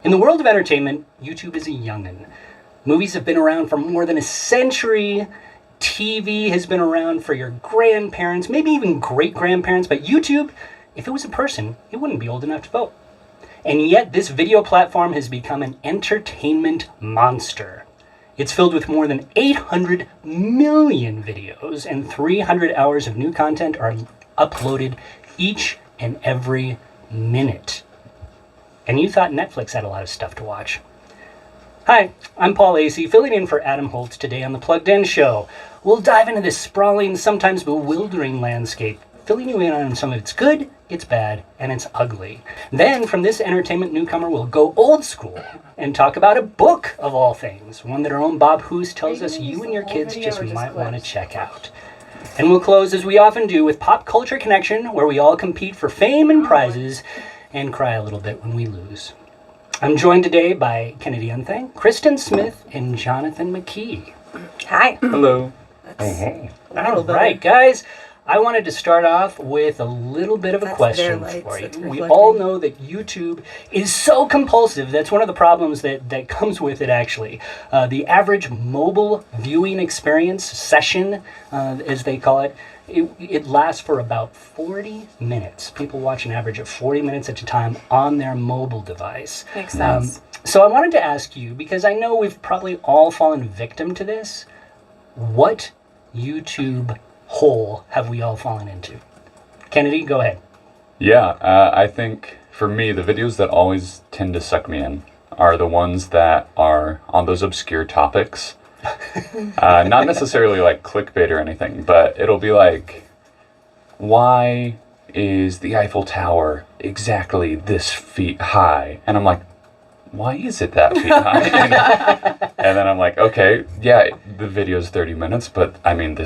In the world of entertainment, YouTube is a young'un. Movies have been around for more than a century. TV has been around for your grandparents, maybe even great-grandparents, but YouTube, if it was a person, it wouldn't be old enough to vote. And yet, this video platform has become an entertainment monster. It's filled with more than 800 million videos, and 300 hours of new content are uploaded each and every minute. And you thought Netflix had a lot of stuff to watch. Hi, I'm Paul Acey, filling in for Adam Holtz today on the Plugged In Show. We'll dive into this sprawling, sometimes bewildering landscape, filling you in on some of its good, its bad, and its ugly. Then, from this entertainment newcomer, we'll go old school and talk about a book of all things, one that our own Bob Hoos tells us you and your kids just might want to check out. And we'll close, as we often do, with Pop Culture Connection, where we all compete for fame and prizes, and cry a little bit when we lose. I'm joined today by Kennedy Unthang, Kristen Smith, and Jonathan McKee. Hi. Hello. Hey. All right, guys. I wanted to start off with a little bit of a question for you. We all know that YouTube is so compulsive. That's one of the problems that comes with it, actually. The average mobile viewing experience, session, as they call it, it lasts for about 40 minutes. People watch an average of 40 minutes at a time on their mobile device. Makes sense. So I wanted to ask you, because I know we've probably all fallen victim to this, what YouTube hole have we all fallen into? Kennedy, go ahead. Yeah, I think for me, the videos that always tend to suck me in are the ones that are on those obscure topics. Not necessarily like clickbait or anything, but it'll be like, why is the Eiffel Tower exactly this feet high? And I'm like, why is it that feet high? and then I'm like, okay, yeah, the video's 30 minutes, but I mean,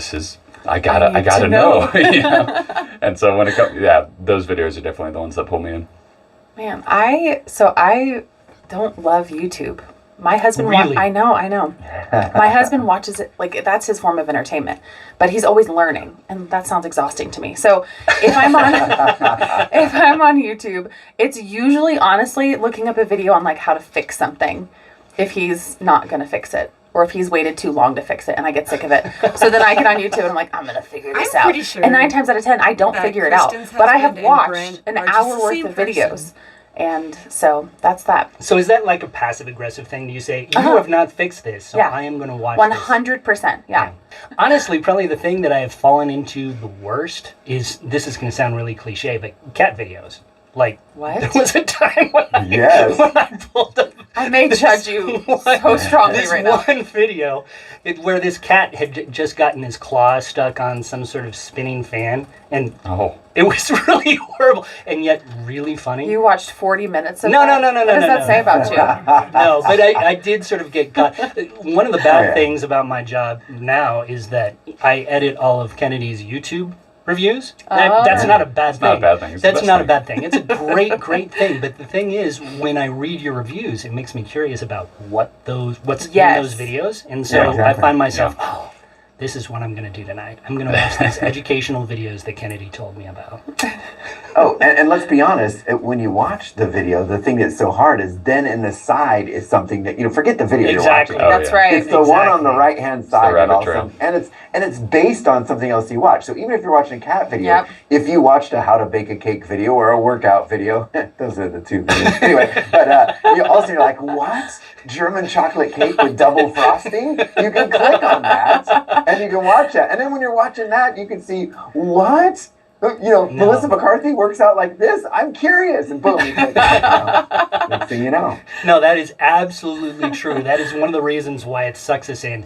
I gotta know. You know? And so when it comes, those videos are definitely the ones that pull me in. Man, I don't love YouTube. My husband, really? I know. My husband watches it, like that's his form of entertainment, but he's always learning, and that sounds exhausting to me. So if I'm on YouTube, it's usually honestly looking up a video on like how to fix something if he's not going to fix it. Or if he's waited too long to fix it and I get sick of it. So then I get on YouTube and I'm like, I'm going to figure this out. Pretty sure and 9 times out of 10, I don't figure it out. But I have watched an hour worth of videos. Person. And so that's that. So is that like a passive-aggressive thing? Do you say, you have not fixed this, so I am going to watch 100%, yeah. Honestly, probably the thing that I have fallen into the worst is, this is going to sound really cliche, but cat videos. Like, what? There was a time when I pulled up. I may judge you so strongly right now. This one video where this cat had just gotten his claw stuck on some sort of spinning fan, and it was really horrible, and yet really funny. You watched 40 minutes of No. What does that say about you? No, but I did sort of get caught. One of the bad things about my job now is that I edit all of Kennedy's YouTube reviews. That's not a bad thing. Not a bad thing. That's not a bad thing. It's a great thing. But the thing is, when I read your reviews, it makes me curious about what's in those videos. And so I find myself, this is what I'm going to do tonight. I'm going to watch these educational videos that Kennedy told me about. And let's be honest, when you watch the video, the thing that's so hard is then in the side is something that, forget the video you're watching. That's right. It's the one on the right-hand side. And it's based on something else you watch. So even if you're watching a cat video, if you watched a how to bake a cake video or a workout video, those are the two videos. Anyway, but you're like, what? German chocolate cake with double frosting? You can click on that and you can watch that. And then when you're watching that, you can see, what? Melissa McCarthy works out like this. I'm curious. And boom, you click. Next thing you know. No, that is absolutely true. That is one of the reasons why it sucks us in.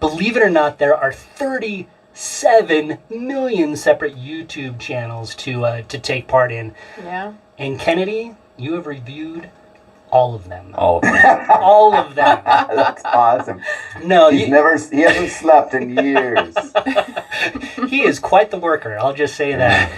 Believe it or not, there are 37 million separate YouTube channels to take part in. Yeah. And Kennedy, you have reviewed all of them. All of them. All of them. That's awesome. No, he hasn't slept in years. He is quite the worker, I'll just say that.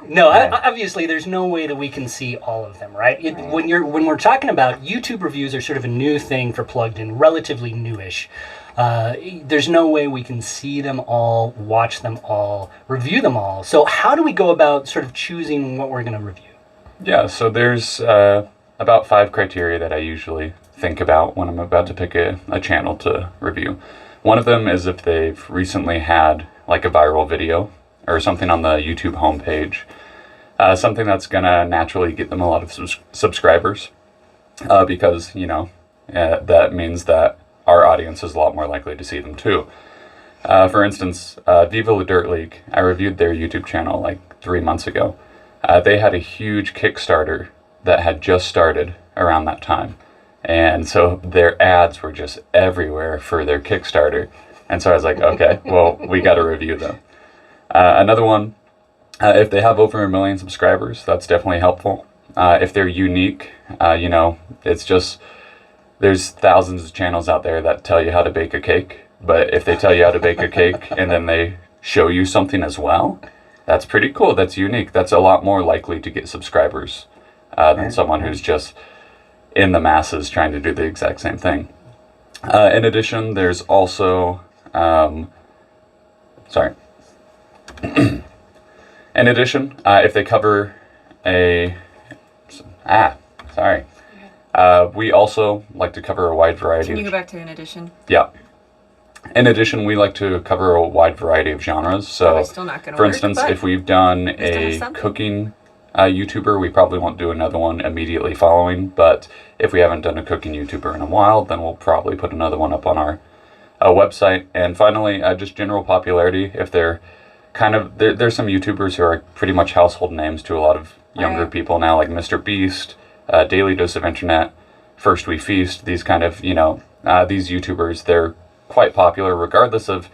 No, obviously there's no way that we can see all of them, right? When we're talking about YouTube reviews are sort of a new thing for Plugged In, relatively newish. There's no way we can see them all, watch them all, review them all. So how do we go about sort of choosing what we're going to review? Yeah, so there's about 5 criteria that I usually think about when I'm about to pick a channel to review. One of them is if they've recently had like a viral video or something on the YouTube homepage, something that's gonna naturally get them a lot of subscribers, because that means that our audience is a lot more likely to see them too. For instance, Viva La Dirt League, I reviewed their YouTube channel like 3 months ago. They had a huge Kickstarter that had just started around that time. And so their ads were just everywhere for their Kickstarter. And so I was like, okay, well, we got to review them. Another one, if they have over 1 million subscribers, that's definitely helpful. If they're unique, it's just, there's thousands of channels out there that tell you how to bake a cake. But if they tell you how to bake a cake and then they show you something as well, that's pretty cool. That's unique. That's a lot more likely to get subscribers than someone who's just in the masses trying to do the exact same thing. In addition, there's also, in addition, if they cover we also like to cover a wide variety. Can you go back to in addition? Yeah. In addition, we like to cover a wide variety of genres. So, still not gonna for work, instance, but if we've done we still have a something. cooking YouTuber, we probably won't do another one immediately following. But if we haven't done a cooking YouTuber in a while, then we'll probably put another one up on our website. And finally, just general popularity. If they're there's some YouTubers who are pretty much household names to a lot of younger people now, like Mr. Beast, Daily Dose of Internet, First We Feast. These kind of these YouTubers, they're quite popular regardless of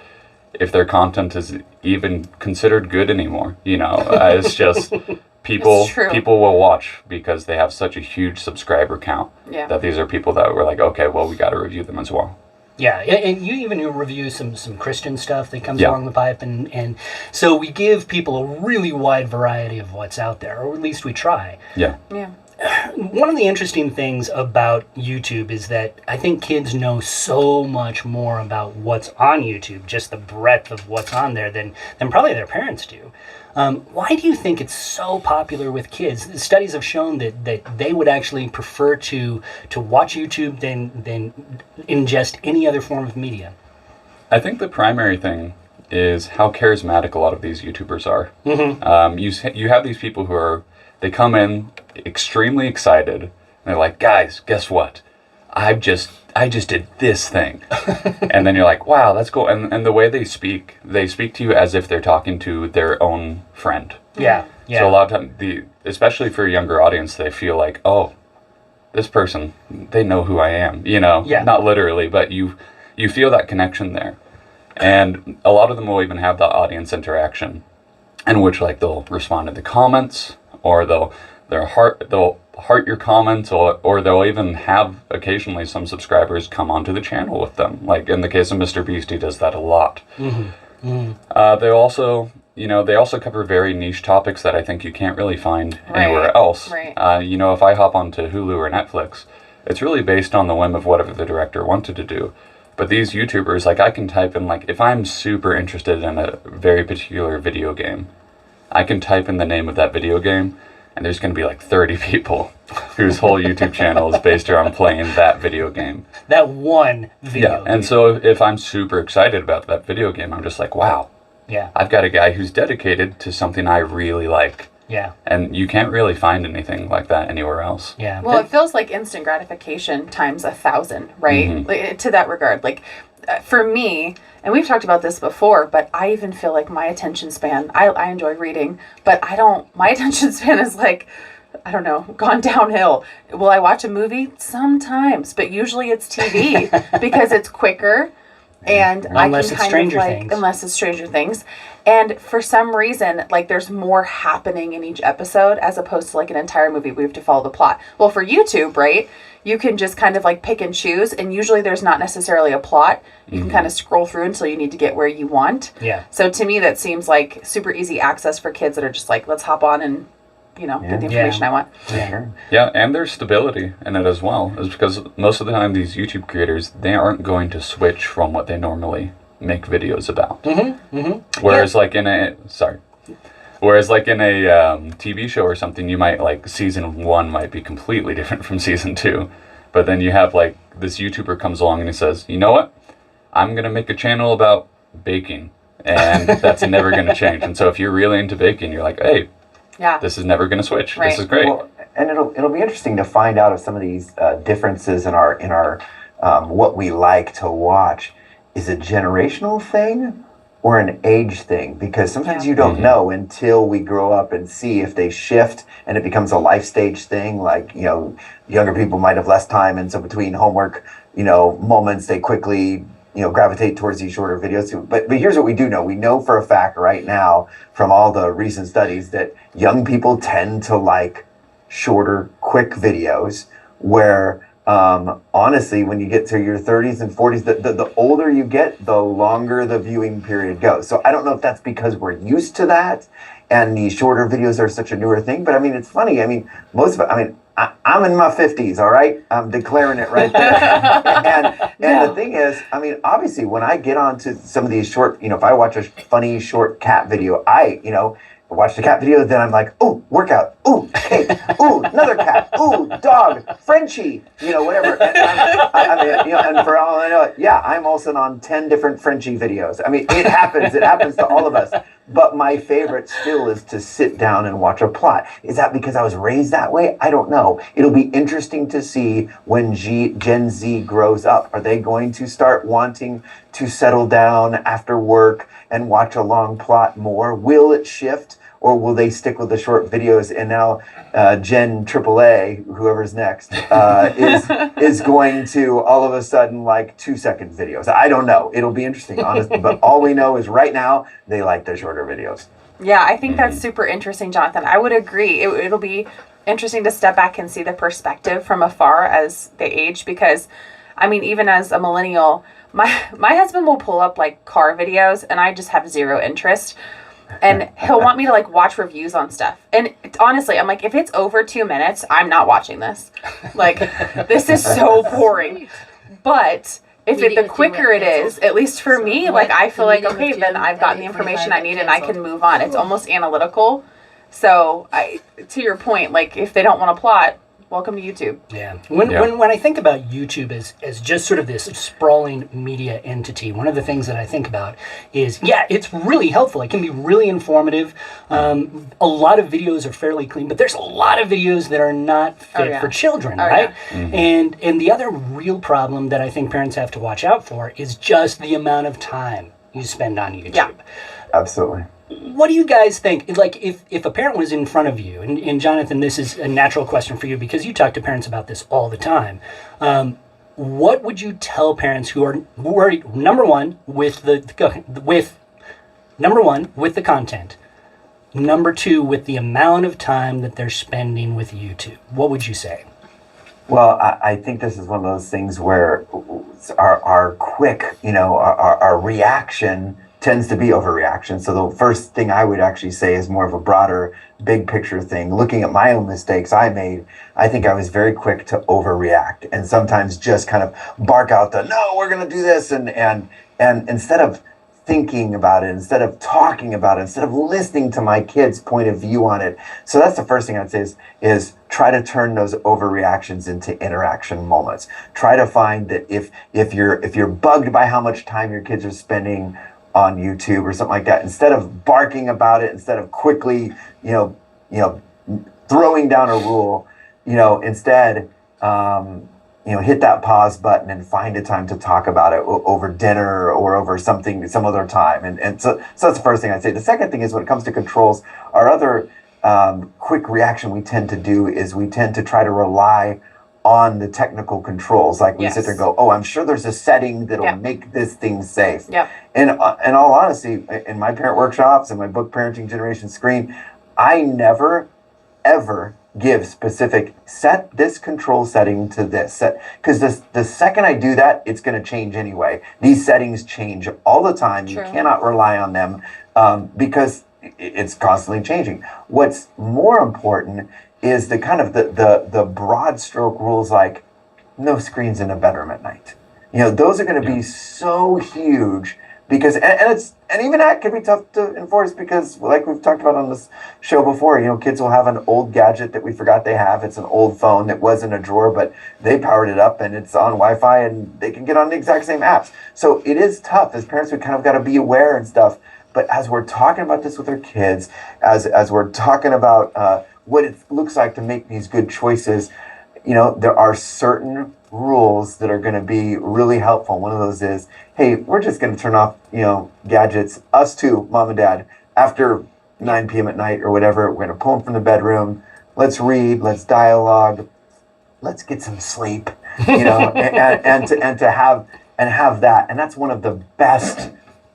if their content is even considered good anymore. It's just people will watch because they have such a huge subscriber count that these are people that were like, okay, well, we got to review them as well. Yeah, and you even review some Christian stuff that comes along the pipe, and so we give people a really wide variety of what's out there, or at least we try. Yeah. One of the interesting things about YouTube is that I think kids know so much more about what's on YouTube, just the breadth of what's on there, than probably their parents do. Why do you think it's so popular with kids? The studies have shown that they would actually prefer to watch YouTube than ingest any other form of media. I think the primary thing is how charismatic a lot of these YouTubers are. Mm-hmm. You have these people they come in extremely excited, and they're like, guys, guess what? I just did this thing. And then you're like, wow, that's cool. And the way they speak to you as if they're talking to their own friend. Yeah. So a lot of times, especially for a younger audience, they feel like, oh, this person, they know who I am. Not literally, but you feel that connection there. And a lot of them will even have that audience interaction, in which they'll respond to the comments, or they'll heart your comments, or they'll even have occasionally some subscribers come onto the channel with them. Like in the case of Mr. Beast, he does that a lot. Mm-hmm. Mm-hmm. They also cover very niche topics that I think you can't really find anywhere else. Right. If I hop onto Hulu or Netflix, it's really based on the whim of whatever the director wanted to do. But these YouTubers, I can type in, if I'm super interested in a very particular video game, I can type in the name of that video game, and there's going to be 30 people whose whole YouTube channel is based around playing that video game. That one video game. And so if I'm super excited about that video game, I'm just like, wow. Yeah. I've got a guy who's dedicated to something I really like. Yeah. And you can't really find anything like that anywhere else. Yeah. Well, it feels like instant gratification times 1,000, right? Mm-hmm. To that regard. For me, and we've talked about this before, but I even feel like my attention span, I enjoy reading, but my attention span is gone downhill. Will I watch a movie? Sometimes, but usually it's TV because it's quicker. And unless it's Stranger Things. Unless it's Stranger Things. And for some reason, there's more happening in each episode as opposed to an entire movie. We have to follow the plot. Well, for YouTube, right, you can just kind of pick and choose. And usually there's not necessarily a plot. You can kind of scroll through until you need to get where you want. Yeah. So to me, that seems like super easy access for kids that are just let's hop on and get the information I want. Yeah, and there's stability in it as well. Is because most of the time these YouTube creators, they aren't going to switch from what they normally make videos about. Mm-hmm. Mm-hmm. Whereas Whereas like in a TV show or something, you might like season 1 might be completely different from season 2. But then you have like this YouTuber comes along and he says, you know what? I'm going to make a channel about baking. And that's never going to change. And so if you're really into baking, you're like, hey, this is never going to switch. Right. This is great. Well, and it'll be interesting to find out if some of these differences in our what we like to watch is a generational thing or an age thing, because sometimes you don't know until we grow up and see if they shift and it becomes a life stage thing. Like, younger people might have less time, and so between homework, moments, they quickly gravitate towards these shorter videos. But here's what we do know. We know for a fact right now from all the recent studies that young people tend to like shorter, quick videos, where honestly, when you get to your 30s and 40s, the older you get, the longer the viewing period goes. So I don't know if that's because we're used to that and the shorter videos are such a newer thing. But I mean, it's funny. I mean, most of it, I'm in my 50s, all right? I'm declaring it right there. And the thing is, I mean, obviously, when I get onto some of these short, if I watch a funny short cat video, I watch the cat video, then I'm like, ooh, workout, ooh, cake, ooh, another cat, ooh, dog, Frenchie, whatever. And and for all I know, I'm also on 10 different Frenchie videos. I mean, it happens to all of us. But my favorite still is to sit down and watch a plot. Is that because I was raised that way? I don't know. It'll be interesting to see when Gen Z grows up. Are they going to start wanting to settle down after work and watch a long plot more? Will it shift? Or will they stick with the short videos? And now Gen AAA, whoever's next, is going to all of a sudden like 2-second videos. I don't know. It'll be interesting, honestly. But all we know is right now they like the shorter videos. Yeah, I think that's super interesting, Jonathan. I would agree. It'll be interesting to step back and see the perspective from afar as they age, because, I mean, even as a millennial, my husband will pull up like car videos and I just have zero interest. And he'll want me to like watch reviews on stuff. And honestly, I'm like, if it's over 2 minutes, I'm not watching this. Like, this is so boring. But the quicker it is, at least for me, like I feel like, okay, then I've gotten the information I need and I can move on. It's almost analytical. So to your point, like if they don't want to plot, welcome to YouTube. Yeah. When I think about YouTube as just sort of this sprawling media entity, one of the things that I think about is, it's really helpful. It can be really informative. A lot of videos are fairly clean, but there's a lot of videos that are not fit for children, right? Yeah. Mm-hmm. And the other real problem that I think parents have to watch out for is just the amount of time you spend on YouTube. Yeah. Absolutely. What do you guys think? Like, if a parent was in front of you, and Jonathan, this is a natural question for you because you talk to parents about this all the time. What would you tell parents who are number one with the content, number two with the amount of time that they're spending with YouTube? What would you say? Well, I think this is one of those things where our quick, our reaction tends to be overreaction. So the first thing I would actually say is more of a broader, big picture thing. Looking at my own mistakes I made, I think I was very quick to overreact and sometimes just kind of bark out no, we're going to do this. And instead of thinking about it, instead of talking about it, instead of listening to my kids' point of view on it. So that's the first thing I'd say is try to turn those overreactions into interaction moments. Try to find that if you're bugged by how much time your kids are spending on YouTube or something like that, instead of barking about it, instead of quickly, throwing down a rule, instead, hit that pause button and find a time to talk about it over dinner or over something some other time. And so that's the first thing I'd say. The second thing is when it comes to controls, our other quick reaction we tend to do is we tend to try to rely on the technical controls. Like we sit there and go, oh, I'm sure there's a setting that'll make this thing safe. Yeah. And in all honesty, in my parent workshops and my book, Parenting Generation Screen, I never, ever give specific, set this control setting to this. Because the second I do that, it's going to change anyway. These settings change all the time. True. You cannot rely on them because it's constantly changing. What's more important is the kind of the broad stroke rules, like no screens in a bedroom at night. Those are going to be so huge because and even that can be tough to enforce, because like we've talked about on this show before, kids will have an old gadget that we forgot they have. It's an old phone that was in a drawer, but they powered it up and it's on Wi-Fi and they can get on the exact same apps. So it is tough. As parents, we kind of got to be aware and stuff. But as we're talking about this with our kids, as we're talking about what it looks like to make these good choices, there are certain rules that are going to be really helpful. One of those is, hey, we're just going to turn off, gadgets, us too, mom and dad, after 9 p.m. at night or whatever. We're going to pull them from the bedroom. Let's read. Let's dialogue. Let's get some sleep. And to have that. And that's one of the best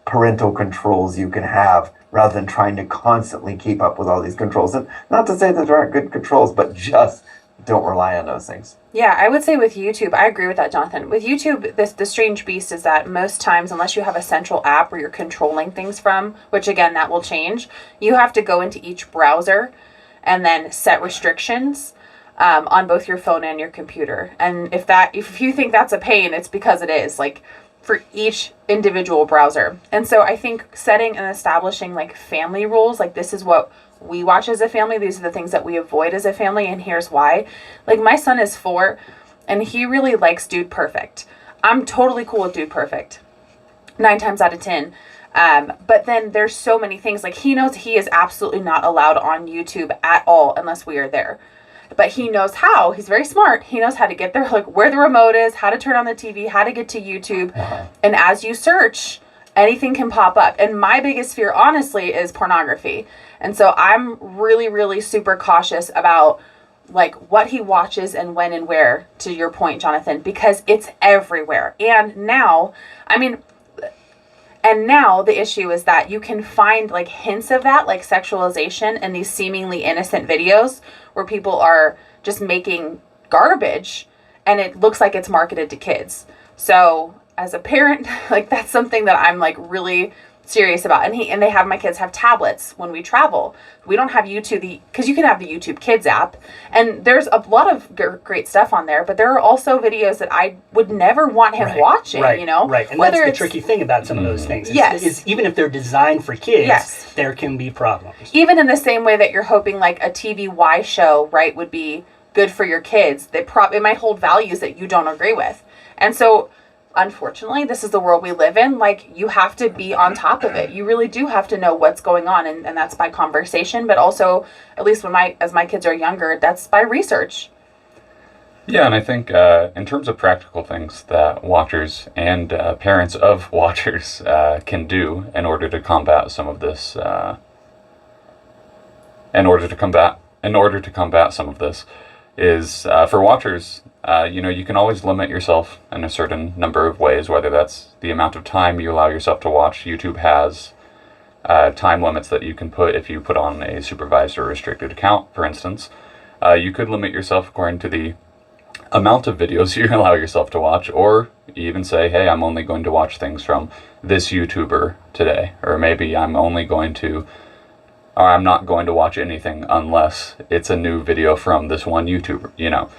parental controls you can have, rather than trying to constantly keep up with all these controls. And not to say that there aren't good controls, but just don't rely on those things. Yeah, I would say with YouTube, I agree with that, Jonathan. With YouTube, the strange beast is that most times, unless you have a central app where you're controlling things from, which again, that will change, you have to go into each browser and then set restrictions on both your phone and your computer. And if you think that's a pain, it's because it is, like, for each individual browser. And so I think setting and establishing like family rules, like this is what we watch as a family, these are the things that we avoid as a family, and here's why. Like, my son is 4 and he really likes Dude Perfect. I'm totally cool with Dude Perfect 9 times out of 10. But then there's so many things, like he knows he is absolutely not allowed on YouTube at all unless we are there. But he knows how. He's very smart. He knows how to get there, like where the remote is, how to turn on the TV, how to get to YouTube. And as you search, anything can pop up. And my biggest fear, honestly, is pornography. And so I'm really, really super cautious about like what he watches and when and where, to your point, Jonathan, because it's everywhere. And now the issue is that you can find like hints of that, like sexualization in these seemingly innocent videos where people are just making garbage and it looks like it's marketed to kids. So as a parent, like that's something that I'm like really serious about. And they have, my kids have tablets when we travel. We don't have YouTube, because you can have the YouTube Kids app, and there's a lot of great stuff on there, but there are also videos that I would never want him watching, Right. And whether that's the tricky thing about some of those things. Yes. Is even if they're designed for kids, there can be problems. Even in the same way that you're hoping like a TVY show, right, would be good for your kids, it might hold values that you don't agree with. And so unfortunately, this is the world we live in. Like, you have to be on top of it. You really do have to know what's going on, and that's by conversation, but also, at least as my kids are younger, that's by research. Yeah, and I think in terms of practical things that watchers and parents of watchers can do in order to combat some of this, is for watchers. You can always limit yourself in a certain number of ways, whether that's the amount of time you allow yourself to watch. YouTube has time limits that you can put if you put on a supervised or restricted account, for instance. You could limit yourself according to the amount of videos you allow yourself to watch, or even say, hey, I'm only going to watch things from this YouTuber today, or maybe I'm not going to watch anything unless it's a new video from this one YouTuber,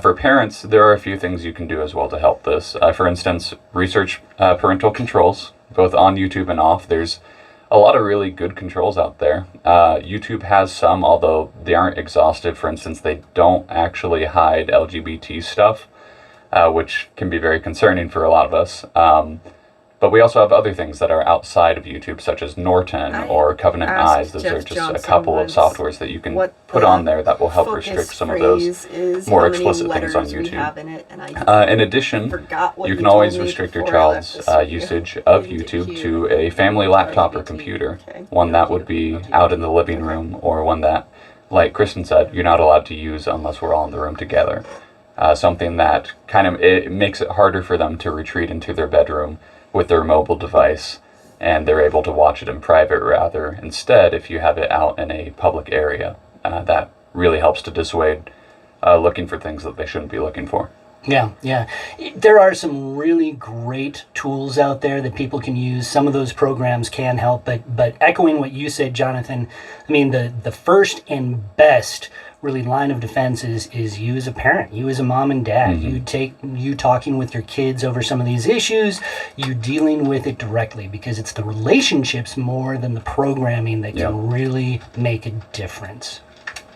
For parents, there are a few things you can do as well to help this. For instance, research parental controls, both on YouTube and off. There's a lot of really good controls out there. YouTube has some, although they aren't exhaustive. For instance, they don't actually hide LGBT stuff, which can be very concerning for a lot of us. But we also have other things that are outside of YouTube, such as Norton or Covenant Eyes. Those are just a couple of softwares that you can put on there that will help restrict some of those more explicit things on YouTube. In addition, you can always restrict your child's usage of YouTube to a family laptop or computer, one that would be out in the living room, or one that, like Kristen said, you're not allowed to use unless we're all in the room together. Something that it makes it harder for them to retreat into their bedroom with their mobile device, and they're able to watch it in private rather. Instead, if you have it out in a public area, that really helps to dissuade looking for things that they shouldn't be looking for. Yeah. There are some really great tools out there that people can use. Some of those programs can help, but echoing what you said, Jonathan, I mean, the first and best really line of defense is you as a parent, you as a mom and dad. You talking with your kids over some of these issues, you dealing with it directly, because it's the relationships more than the programming that can really make a difference.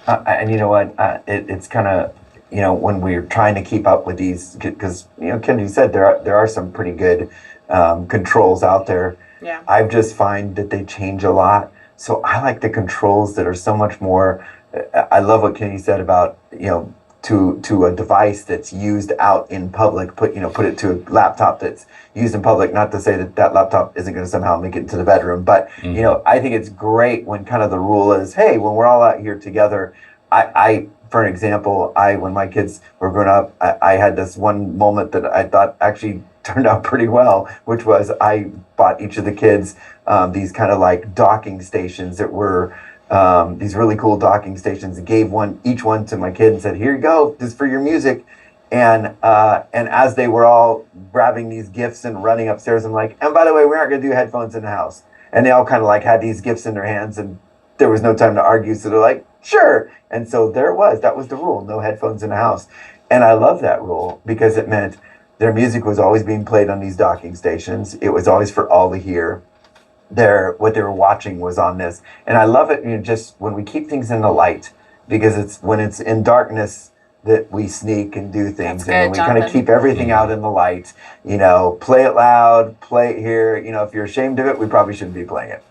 And you know what? It's kind of, when we're trying to keep up with these, because, Kennedy said there are some pretty good controls out there. Yeah. I've just find that they change a lot. So I like the controls that are so much more. I love what Kenny said about, to a device that's used out in public, put it to a laptop that's used in public. Not to say that laptop isn't going to somehow make it into the bedroom, but I think it's great when kind of the rule is, hey, when we're all out here together. I for an example, when my kids were growing up, I had this one moment that I thought actually turned out pretty well, which was I bought each of the kids these kind of like docking stations that were these really cool docking stations. Gave each one to my kid and said, "Here you go, this is for your music." And as they were all grabbing these gifts and running upstairs, I'm like, "And by the way, we aren't going to do headphones in the house." And they all kind of like had these gifts in their hands, and there was no time to argue, so they're like, "Sure." And so there it was. That was the rule: no headphones in the house. And I love that rule because it meant their music was always being played on these docking stations. It was always for all to hear. What they were watching was on this. And I love it, just when we keep things in the light, because it's when it's in darkness that we sneak and do things. That's and good, we kind of keep everything out in the light. Play it loud, play it here. If you're ashamed of it, we probably shouldn't be playing it.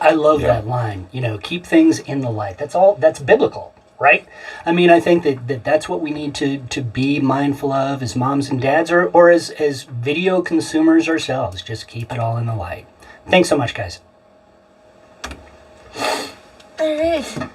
I love that line. Keep things in the light. That's biblical, right? I mean, I think that's what we need to be mindful of as moms and dads, or as video consumers ourselves. Just keep it all in the light. Thanks so much, guys. All right.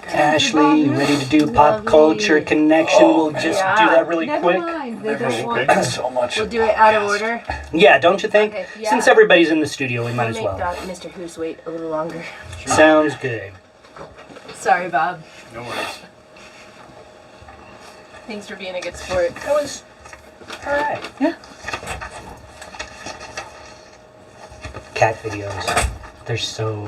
Ashley, you ready to do pop culture connection? We'll just do that really Never quick. mind. They don't want Thank you so much. We'll do it out of order. Yeah, don't you think? Okay, yeah. Since everybody's in the studio, we might as Make well. Mr. Who's wait a little longer. Sounds good. Sorry, Bob. No worries. Thanks for being a good sport. That was all right. Yeah. Cat videos. They're so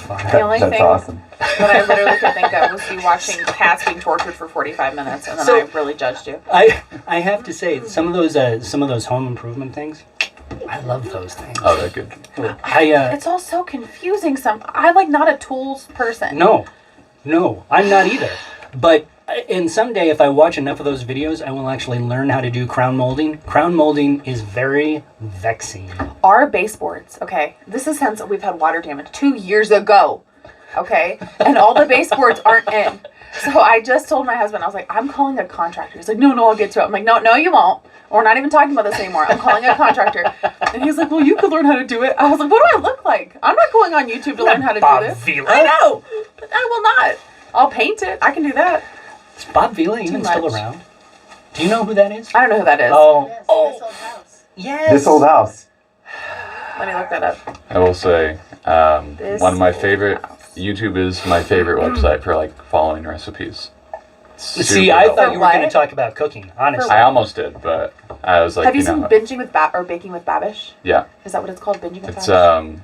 fun. The only That's thing awesome. that I literally could think of was you watching cats being tortured for 45 minutes, and then So- I really judged you. I have to say, some of those home improvement things, I love those things. Oh, they're good. It's all so confusing. I'm not a tools person. No, I'm not either. But and someday, if I watch enough of those videos, I will actually learn how to do crown molding. Crown molding is very vexing. Our baseboards, okay, this is since we've had water damage 2 years ago, okay, and all the baseboards aren't in. So I just told my husband, I was like, I'm calling a contractor. He's like, no, I'll get to it. I'm like, no, you won't. We're not even talking about this anymore. I'm calling a contractor. And he's like, well, you could learn how to do it. I was like, what do I look like? I'm not going on YouTube to learn how to Bob do this. Vila. I know, but I will not. I'll paint it. I can do that. Is Bob Vila even still much. around? Do you know who that is? I don't know who that is. Oh, Yes, this old house. yes. This old house. Let me look that up. I will say, This one of my old favorite, house. YouTube is my favorite website for Mm. following recipes. See, Super I helpful. thought you were going to what? talk about cooking, honestly. I almost did, but I was like, Have you seen know, Binging with or Baking with Babish? yeah, Is that what it's called? Binging with it's Babish?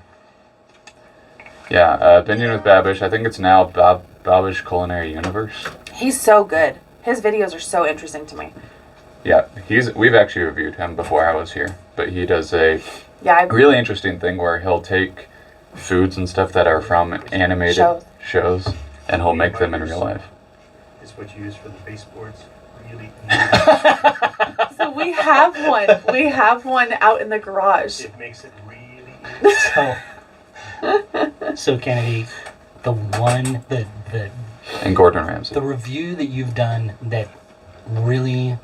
Binging with Babish. I think it's now Babish Culinary Universe. He's so good. His videos are so interesting to me. Yeah, we've actually reviewed him before I was here, but he does a Yeah, I really interesting thing where he'll take foods and stuff that are from animated shows and he'll make them in real life. Is what you use for the baseboards. Really, So we have one. We have one out in the garage. it makes it really easy. So Kennedy, the And Gordon Ramsay. review that you've done that really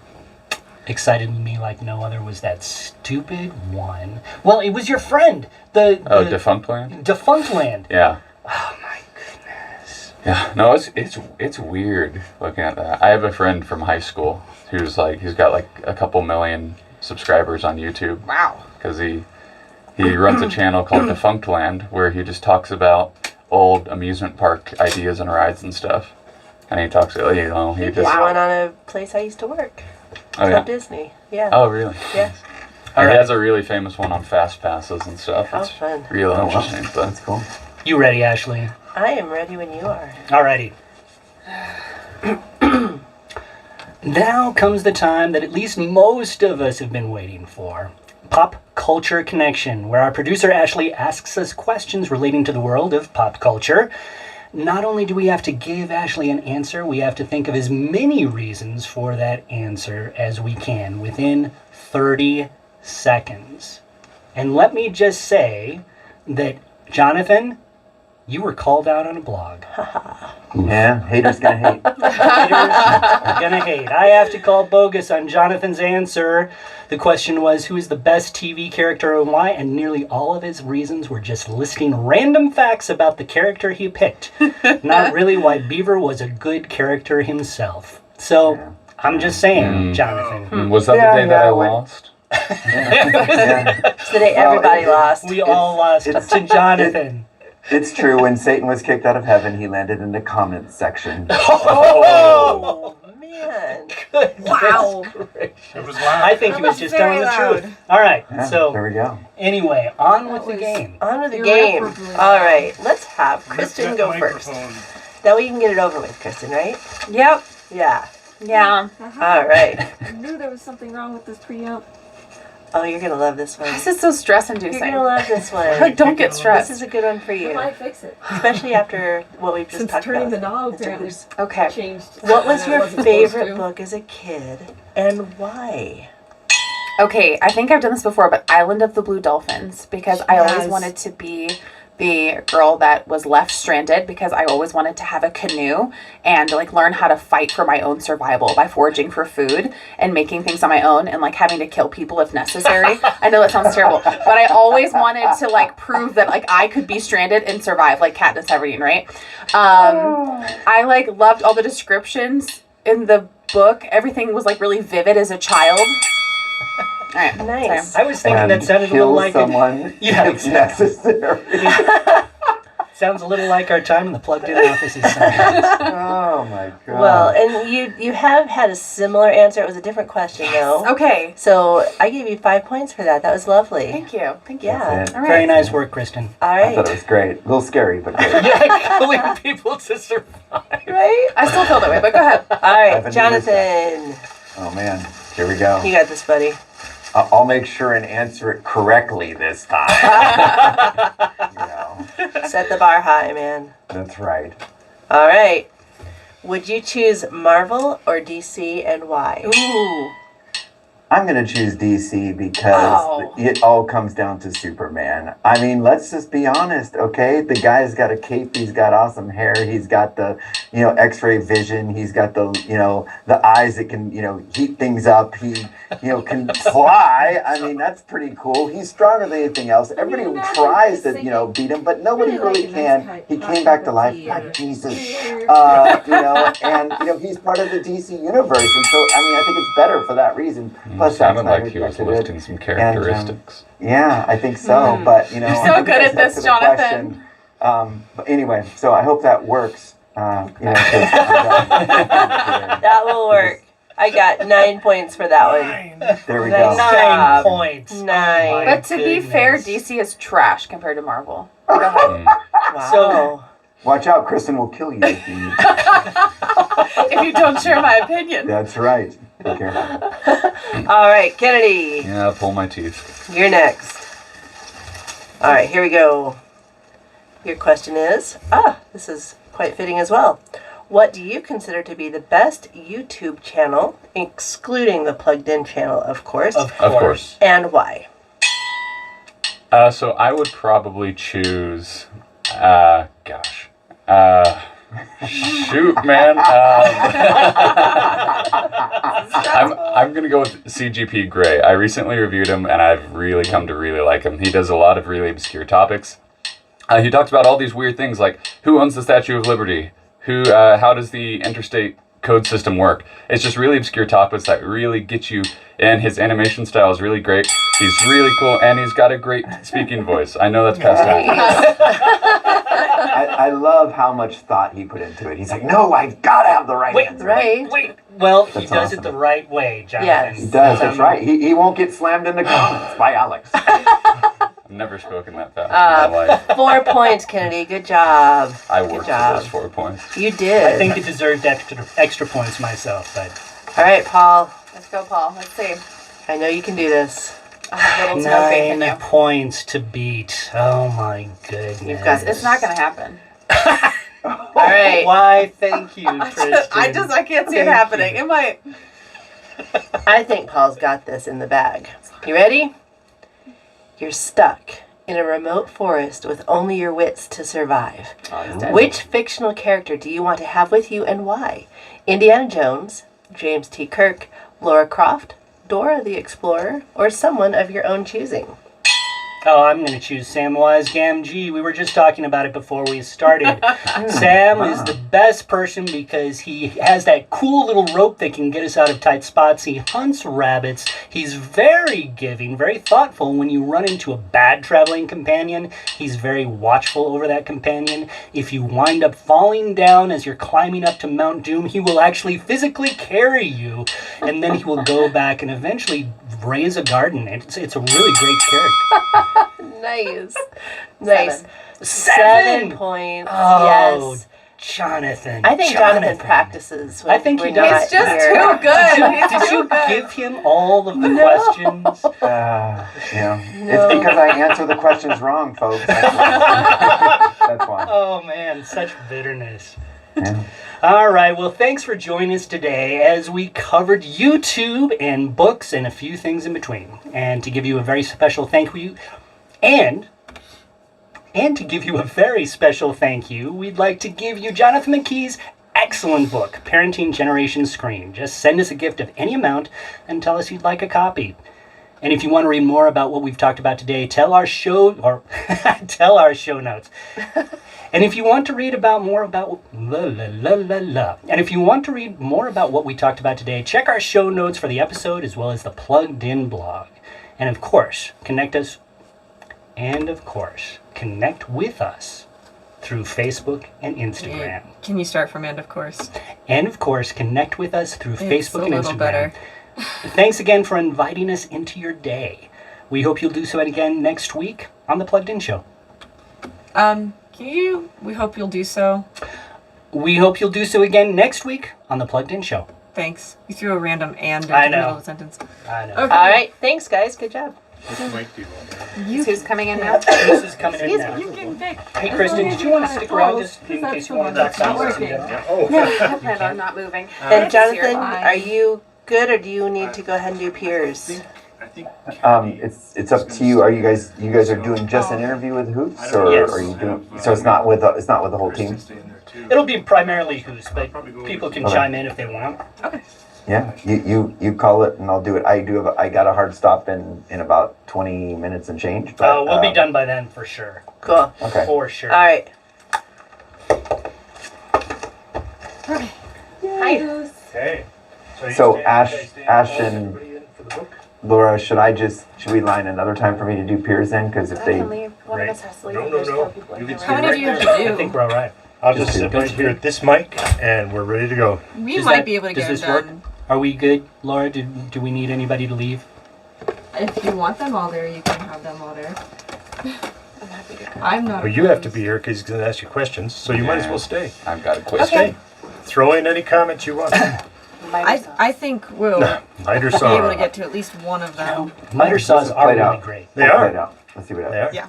excited me like no other was that stupid one. Well, it was your friend, the Defunct Land? Defunct Land. Yeah. Oh my goodness. Yeah. No, it's weird looking at that. I have a friend from high school who's like, he's got like a couple million subscribers on YouTube. Wow. Because he runs a channel called Defunct Land where he just talks about old amusement park ideas and rides and stuff. And he talks, he just... There's one on a place I used to work. Oh, yeah. Club Disney. Yeah. Oh, really? Yeah. And he has a really famous one on fast passes and stuff. How It's fun. really Oh, wow. interesting. But That's cool. You ready, Ashley? I am ready when you are. Alrighty. Now comes the time that at least most of us have been waiting for. Pop Culture Connection, where our producer Ashley asks us questions relating to the world of pop culture. Not only do we have to give Ashley an answer, we have to think of as many reasons for that answer as we can within 30 seconds. And let me just say that, Jonathan, you were called out on a blog. Yeah, haters gonna hate. Haters are gonna hate. I have to call bogus on Jonathan's answer. The question was, who is the best TV character and why? And nearly all of his reasons were just listing random facts about the character he picked. Not really why Beaver was a good character himself. So, I'm just saying, Jonathan. was that Yeah, the day that I yeah, lost? Yeah. It's the day everybody lost. We all lost to Jonathan. It's true. When Satan was kicked out of heaven, he landed in the comments section. Oh, man. Wow. It was loud. I think he was just telling the truth. All right, Yeah, so there we go. anyway, on with the game. On with the game. All right, let's have Lift Kristen that go first. microphone. That way you can get it over with, Kristen, right? Yep. Yeah. Yeah. All right. I knew there was something wrong with this preamp. Oh, you're going to love this one. This is so stress You're inducing. going to love this Like, one. don't get This stressed. is a good one for How you, do I fix it? especially after what we've just Since talked turning about. the knob Mr. apparently Goose. Okay. changed. What was and I your wasn't favorite supposed to. book as a kid and why? Okay, I think I've done this before, but Island of the Blue Dolphins, because I always Yes. wanted to be the girl that was left stranded, because I always wanted to have a canoe and like learn how to fight for my own survival by foraging for food and making things on my own and like having to kill people if necessary. I know that sounds terrible, but I always wanted to like prove that like I could be stranded and survive, like Katniss Everdeen, right? I like loved all the descriptions in the book. Everything was like really vivid as a child. All right, Nice. sorry. I was thinking And that sounded a kill little like someone Yeah, if exactly. necessary. Sounds a little like our time in the plugged-in offices. Sometimes. Oh my god. Well, and you have had a similar answer. It was a different question, though. Okay. So I gave you 5 points for that. That was lovely. Thank you. Thank you. Yeah. That's it. All right. Very nice work, Kristen. All I thought it right. was great. A little scary, but great. Yeah, killing people to survive. Right? I still feel that way, but go ahead. All right, Haven't noticed Jonathan. Oh man, here we go. You got this, buddy. I'll make sure and answer it correctly this time. You know, Set the bar high, man. that's right. All right. Would you choose Marvel or DC and why? Ooh. I'm going to choose DC because Oh. it all comes down to Superman. I mean, let's just be honest, okay? The guy's got a cape, he's got awesome hair, he's got the, X-ray vision, he's got the, the eyes that can, heat things up, he, can fly. I mean, that's pretty cool. He's stronger than anything else. Everybody tries to, beat him, but nobody really can. He came back to life like Jesus, and, he's part of the DC universe. And so, I think it's better for that reason. Plus, Sounded Zack Snyder like he was directed it. listing some characteristics. Yeah, I think so. But You're so I think good at that's this, the Jonathan. question. But anyway, so I hope that works. 'Cause That will work. I got 9 points for that one. there we Nice go. job. 9 points. Nine. Oh my But to be fair, goodness. DC is trash compared to Marvel. Go ahead. Wow. So- Watch out, Kristen will kill you. If you If you don't share my opinion. That's right. Be careful. All right, Kennedy, Yeah, pull my teeth. you're next. All right, here we go. Your question is, this is quite fitting as well. What do you consider to be the best YouTube channel, excluding the plugged in channel, of course, Of Of course. and why? So I would probably choose, shoot, man. I'm gonna go with CGP Grey. I recently reviewed him, and I've really come to really like him. He does a lot of really obscure topics. He talks about all these weird things like who owns the Statue of Liberty, how does the interstate code system work. It's just really obscure topics that really get you. And his animation style is really great. He's really cool, and he's got a great speaking voice. I know that's past time. I love how much thought he put into it. He's like, no, I've got to have the right answer. Right? Wait, Well, he That's does awesome. it the right way, Jonathan. Yes. He does. That's right. He won't get slammed in the comments by Alex. I've never spoken that fast in my life. 4 points, Kennedy. Good job. I Good worked for job. those 4 points. You did. I think I deserved extra points myself, but All right, Paul. Let's go, Paul. Let's see. I know you can do this. I have little to no faith in 9 you. points to beat. Oh my goodness. You've got It's not going to happen. All right. Why, thank you, Tristan. I can't see it Thank happening. you. It might. I think Paul's got this in the bag. You ready? You're stuck in a remote forest with only your wits to survive. Which fictional character do you want to have with you and why? Indiana Jones, James T. Kirk, Laura Croft, Dora the Explorer, or someone of your own choosing? Oh, I'm going to choose Samwise Gamgee. We were just talking about it before we started. Sam is the best person because he has that cool little rope that can get us out of tight spots. He hunts rabbits. He's very giving, very thoughtful. When you run into a bad traveling companion, he's very watchful over that companion. If you wind up falling down as you're climbing up to Mount Doom, he will actually physically carry you, and then he will go back and eventually raise a garden. It's a really great character. Nice. Nice. 7 points. Oh, Yes. I Jonathan. think Jonathan practices. When I think he we're does. not He's just here. too good. He's Did too you good. give him all of the questions? It's because I answer the questions wrong, folks. That's why. That's why. Oh man, such bitterness. Yeah. All right, well, thanks for joining us today as we covered YouTube and books and a few things in between. And to give you a very special thank you, and to give you a very special thank you, we'd like to give you Jonathan McKee's excellent book, Parenting Generation Screen. Just send us a gift of any amount and tell us you'd like a copy. And if you want to read more about what we've talked about today, tell our show notes. And if you want to read more about what we talked about today, check our show notes for the episode as well as the Plugged In blog. And of course, connect with us through Facebook and Instagram. Can you start from and of course? And of course, connect with us through Facebook and a little Instagram. better. Thanks again for inviting us into your day. We hope you'll do so again next week on the Plugged In Show. We hope you'll do so. We hope you'll do so again next week on the Plugged In Show. Thanks. You threw a random and into I the know. middle of a sentence. I know. Okay. All right. Thanks, guys. Good job. What's Mike do on there? Who's coming in now? This is coming in now. You can pick. Hey, Kristen, did you want to stick around just in case you wanted to That's not say working. something? Oh, No, I plan on not moving. And Jonathan, Bye. are you good, or do you need to go ahead and do peers? I think It's up to you. Are you guys are doing just an interview with Hoops, or Yes. are you doing? So it's not with the whole team. It'll be primarily Who's, but people can Okay. chime in if they want. Yeah, you call it and I'll do it. I got a hard stop in about 20 minutes and change. But, We'll be done by then for sure. Cool. Okay. For sure. All right. Hi, Goose. Hey. you So stay- Ash- you guys stay Ash involved, and- everybody in for the book? Laura, should we line another time for me to do peers in? Because if I they can leave. One of Right. us has to leave. No, if no, there's no. four people in You the can room. How many do you have to I do? think we're all right. I'll Just just do sit here at this mic and we're ready to go. We Does might that- be able to does get it this work? done. Are we good, Laura? Do we need anybody to leave? If you want them all there, you can have them all there. I'm happy to come. I'm not. But you have to opposed. be here because he's going to ask you questions, so you might as well stay. I've got a quiz. Okay. Throw in any comments you want. I think we'll Light or be saw. able to get to at least one of them. Miter saws are played really out. great. They We'll are. play it out. Let's see what They happens. are. Yeah.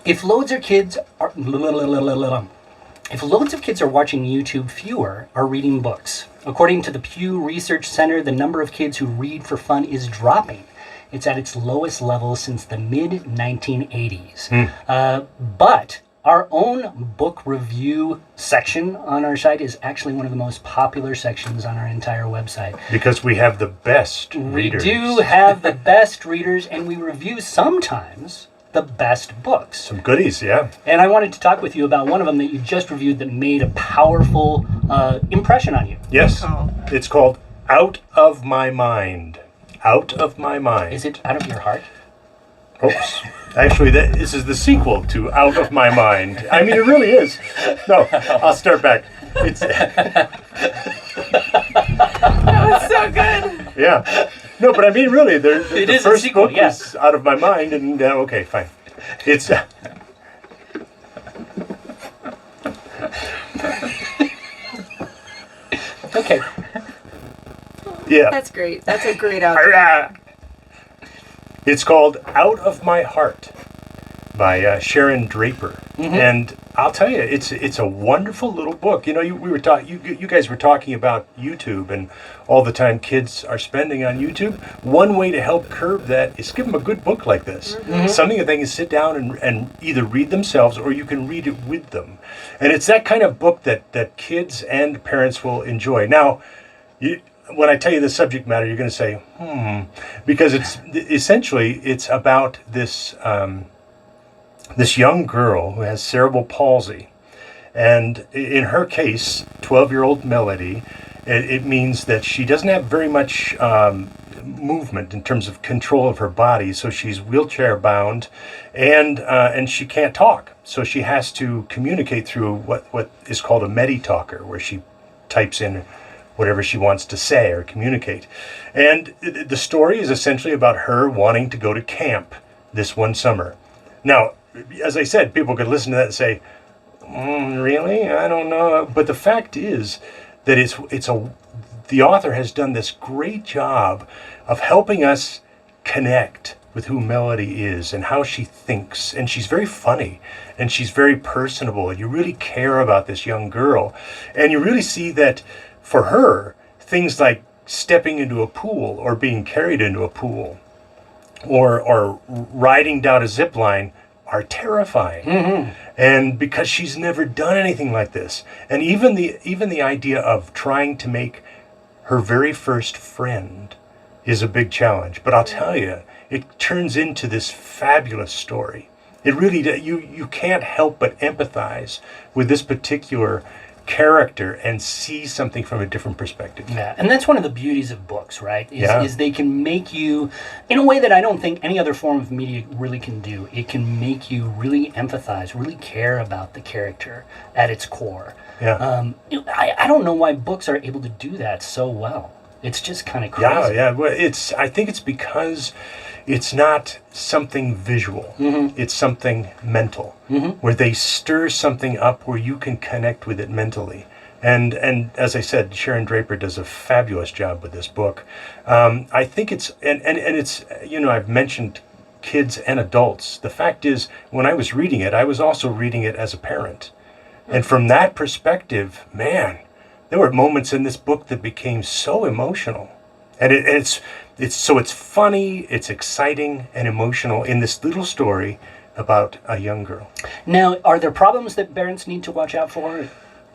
If loads of kids are watching YouTube, fewer are reading books. According to the Pew Research Center, the number of kids who read for fun is dropping. It's at its lowest level since the mid-1980s. But our own book review section on our site is actually one of the most popular sections on our entire website. Because we have the best readers. We do have the best readers, and we review sometimes the best books. Some goodies, yeah. And I wanted to talk with you about one of them that you just reviewed that made a powerful impression on you. Yes. Oh. It's called Out of My Mind. Out of My Mind. Is it Out of Your Heart? Oops. Actually, this is the sequel to Out of My Mind. I mean, it really is. No, I'll start back. It's That was so good. Yeah. No, but I mean, really, the It is a first sequel, book yeah. was out of my mind, and okay, fine. It's Okay. yeah. That's great. That's a great outro. It's called Out of My Heart by Sharon Draper, and I'll tell you, it's a wonderful little book. You know, you guys were talking about YouTube and all the time kids are spending on YouTube. One way to help curb that is give them a good book like this, something that they can sit down and either read themselves or you can read it with them, and it's that kind of book that kids and parents will enjoy. Now, when I tell you the subject matter, you're going to say, because it's essentially it's about this this young girl who has cerebral palsy, and in her case, 12-year-old Melody, it means that she doesn't have very much movement in terms of control of her body, so she's wheelchair bound, and she can't talk, so she has to communicate through what is called a medi-talker, where she types in whatever she wants to say or communicate. And the story is essentially about her wanting to go to camp this one summer. Now, as I said, people could listen to that and say, really? I don't know. But the fact is that the author has done this great job of helping us connect with who Melody is and how she thinks. And she's very funny and she's very personable. And you really care about this young girl. And you really see that for her, things like stepping into a pool or being carried into a pool or riding down a zip line are terrifying. And because she's never done anything like this. And even the idea of trying to make her very first friend is a big challenge. But I'll tell you, it turns into this fabulous story. It really, you can't help but empathize with this particular character and see something from a different perspective. Yeah, and that's one of the beauties of books, right? Is they can make you, in a way that I don't think any other form of media really can do, it can make you really empathize, really care about the character at its core. Yeah. I don't know why books are able to do that so well. It's just kind of crazy. Yeah. Well, I think it's because it's not something visual. It's something mental, where they stir something up where you can connect with it mentally. And as I said, Sharon Draper does a fabulous job with this book. I think it's and it's, I've mentioned kids and adults. The fact is, when I was reading it, I was also reading it as a parent, and from that perspective, man, there were moments in this book that became so emotional, and it's funny, it's exciting and emotional in this little story about a young girl. Now, are there problems that parents need to watch out for?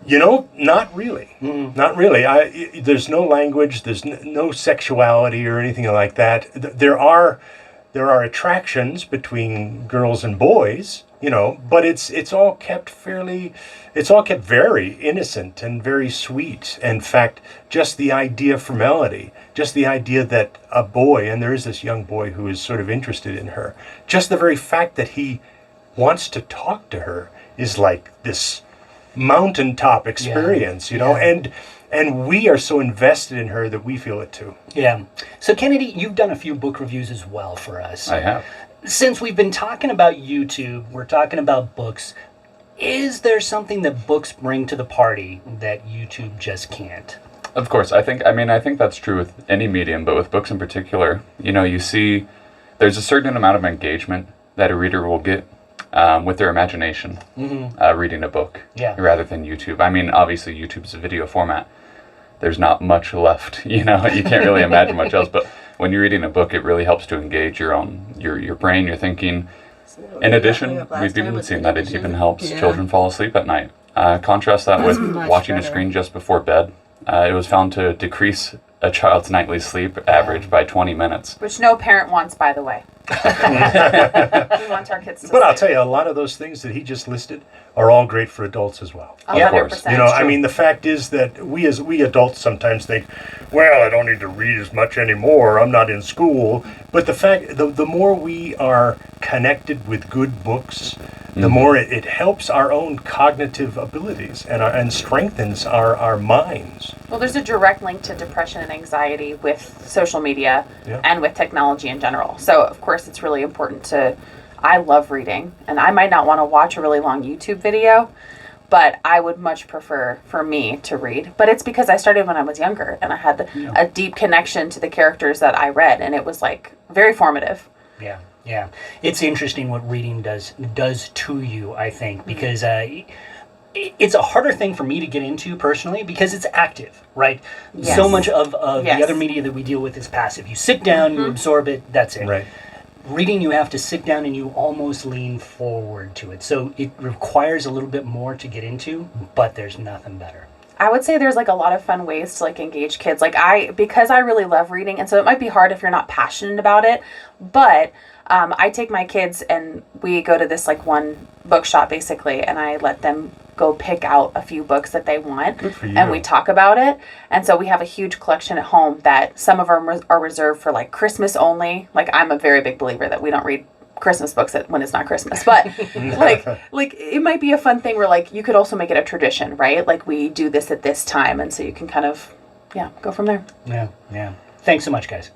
Not really. Not really. There's no language, there's no sexuality or anything like that. There are attractions between girls and boys, but it's all kept very innocent and very sweet. In fact, just the idea for Melody, just the idea that a boy, and there is this young boy who is sort of interested in her, just the very fact that he wants to talk to her is like this mountaintop experience, and we are so invested in her that we feel it too. Yeah. So Kennedy, you've done a few book reviews as well for us. I have. Since we've been talking about YouTube, we're talking about books. Is there something that books bring to the party that YouTube just can't? Of course, I think that's true with any medium, but with books in particular, you see there's a certain amount of engagement that a reader will get with their imagination reading a book rather than YouTube. I mean, obviously YouTube's a video format. There's not much left, you can't really imagine much else, but when you're reading a book, it really helps to engage your brain, your thinking. In addition, we've even seen that it even helps children fall asleep at night. Contrast that with watching a screen just before bed. It was found to decrease a child's nightly sleep average by 20 minutes. Which no parent wants, by the way. We want our kids to But I'll tell you, a lot of those things that he just listed are all great for adults as well. 100%. Of course. I mean, the fact is that we adults sometimes think, well, I don't need to read as much anymore. I'm not in school. But the more we are connected with good books, the more it helps our own cognitive abilities and strengthens our minds. Well, there's a direct link to depression and anxiety with social media and with technology in general. So, of course, it's really important I love reading, and I might not want to watch a really long YouTube video, but I would much prefer for me to read. But it's because I started when I was younger, and I had a deep connection to the characters that I read, and it was like very formative. Yeah. Yeah, it's interesting what reading does to you, I think, because it's a harder thing for me to get into personally because it's active, right? Yes. So much of the other media that we deal with is passive. You sit down, you absorb it, that's it. Right. Reading, you have to sit down and you almost lean forward to it. So it requires a little bit more to get into, but there's nothing better. I would say there's like a lot of fun ways to like engage kids. Like because I really love reading, and so it might be hard if you're not passionate about it, but I take my kids and we go to this like one bookshop basically, and I let them go pick out a few books that they want. Good for you. And we talk about it. And so we have a huge collection at home that some of them are reserved for like Christmas only. Like I'm a very big believer that we don't read Christmas books when it's not Christmas, but like it might be a fun thing where like you could also make it a tradition, right? Like we do this at this time, and so you can kind of go from there. Yeah. Thanks so much, guys.